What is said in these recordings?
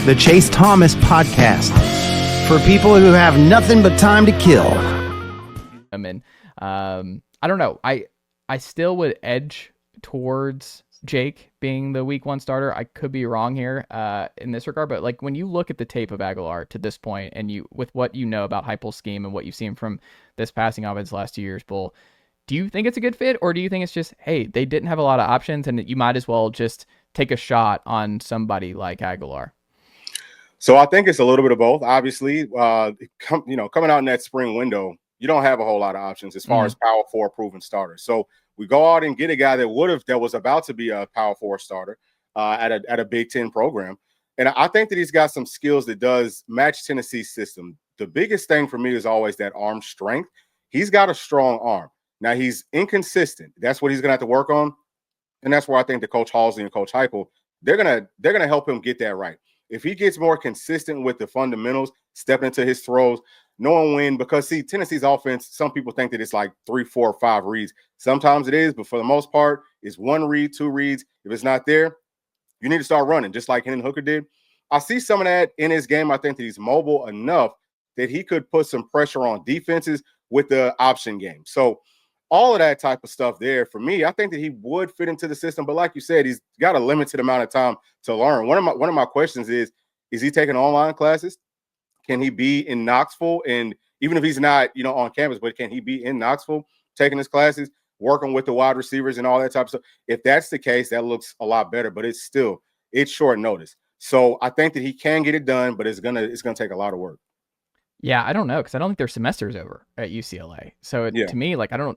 the Chase Thomas Podcast, for people who have nothing but time to kill. I don't know. I still would edge towards Jake being the week 1 starter. I could be wrong here in this regard, but like when you look at the tape of Aguilar to this point, and you with what you know about Heupel's scheme and what you've seen from this passing offense last 2 years, Bull, do you think it's a good fit, or do you think it's just, hey, they didn't have a lot of options and you might as well just take a shot on somebody like Aguilar? So I think it's a little bit of both. Obviously, coming out in that spring window, you don't have a whole lot of options as far as Power 4 proven starters. So we go out and get a guy that was about to be a Power 4 starter at a Big Ten program. And I think that he's got some skills that does match Tennessee's system. The biggest thing for me is always that arm strength. He's got a strong arm. Now, he's inconsistent. That's what he's going to have to work on. And that's where I think the Coach Halsey and Coach Heupel, they're gonna help him get that right. If he gets more consistent with the fundamentals, stepping into his throws, knowing when, because see, Tennessee's offense, some people think that it's like 3, 4, 5 reads. Sometimes it is, but for the most part, it's 1 read, 2 reads. If it's not there, you need to start running, just like Hendon Hooker did. I see some of that in his game. I think that he's mobile enough that he could put some pressure on defenses with the option game. So all of that type of stuff there, for me, I think that he would fit into the system. But like you said, he's got a limited amount of time to learn. One of my questions is he taking online classes? Can he be in Knoxville? And even if he's not, on campus, but can he be in Knoxville taking his classes, working with the wide receivers and all that type of stuff? If that's the case, that looks a lot better, but it's short notice. So I think that he can get it done, but it's gonna take a lot of work. Yeah, I don't know, because I don't think their semester's over at UCLA. So to me, like, I don't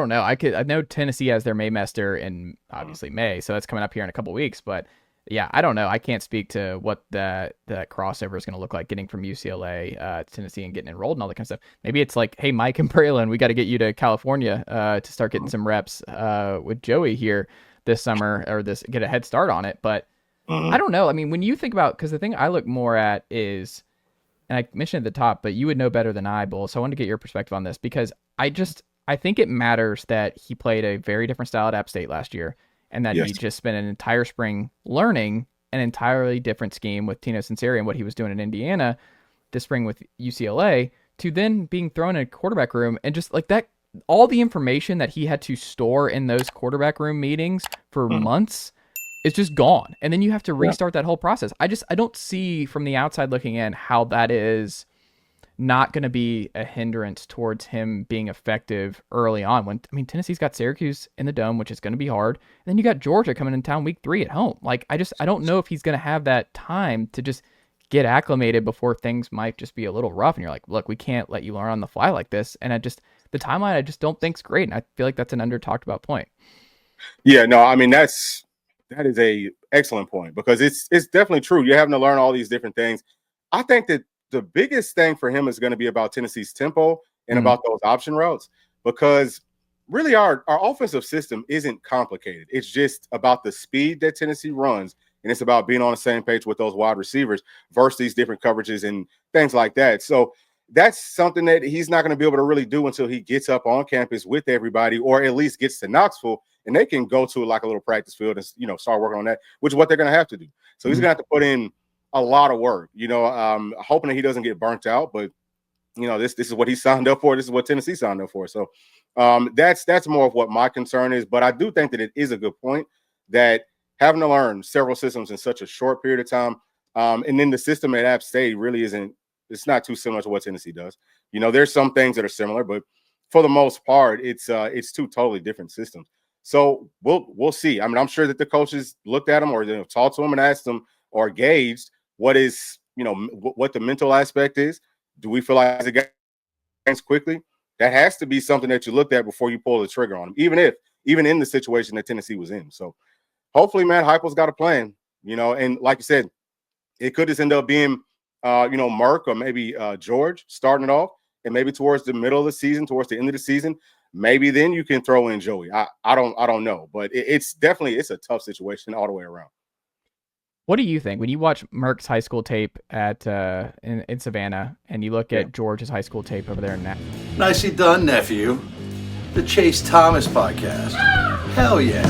know. I know Tennessee has their Maymester in obviously May, so that's coming up here in a couple weeks. But yeah, I don't know. I can't speak to what that crossover is going to look like, getting from UCLA to Tennessee and getting enrolled and all that kind of stuff. Maybe it's like, hey, Mike and Braylon, we got to get you to California to start getting some reps with Joey here this summer, or get a head start on it. But I don't know. I mean, when you think about, because the thing I look more at is, and I mentioned at the top, but you would know better than I, Bull. So I wanted to get your perspective on this, because I think it matters that he played a very different style at App State last year, and that he just spent an entire spring learning an entirely different scheme with Tino Sinceri and what he was doing in Indiana this spring with UCLA, to then being thrown in a quarterback room and just like that, all the information that he had to store in those quarterback room meetings for months is just gone. And then you have to restart that whole process. I don't see from the outside looking in how that is not going to be a hindrance towards him being effective early on. Tennessee's got Syracuse in the Dome, which is going to be hard. And then you got Georgia coming in town week 3 at home. Like, I don't know if he's going to have that time to just get acclimated before things might just be a little rough. And you're like, look, we can't let you learn on the fly like this. And the timeline, I just don't think's great. And I feel like that's an under talked about point. Yeah, no, I mean, that is a excellent point, because it's definitely true. You're having to learn all these different things. I think that the biggest thing for him is going to be about Tennessee's tempo and about those option routes, because really our offensive system isn't complicated. It's just about the speed that Tennessee runs, and it's about being on the same page with those wide receivers versus these different coverages and things like that. So that's something that he's not going to be able to really do until he gets up on campus with everybody, or at least gets to Knoxville, and they can go to like a little practice field and start working on that, which is what they're going to have to do. So he's going to have to put in a lot of work, hoping that he doesn't get burnt out. But this is what he signed up for. This is what Tennessee signed up for. So that's more of what my concern is. But I do think that it is a good point that having to learn several systems in such a short period of time, and then the system at App State really isn't. It's not too similar to what Tennessee does. There's some things that are similar, but for the most part, it's 2 totally different systems. So we'll see. I mean, I'm sure that the coaches looked at him or talked to him and asked him or gauged what the mental aspect is. Do we feel like it gets quickly? That has to be something that you looked at before you pull the trigger on him, even in the situation that Tennessee was in. So hopefully, man, Heupel's got a plan, and like you said, it could just end up being, Merk or maybe George starting it off, and maybe towards the middle of the season, towards the end of the season, maybe then you can throw in Joey. I don't know, but it's a tough situation all the way around. What do you think when you watch Merck's high school tape at in Savannah, and you look at George's high school tape over there in Nashville? Nicely done, nephew. The Chase Thomas Podcast. Hell yeah.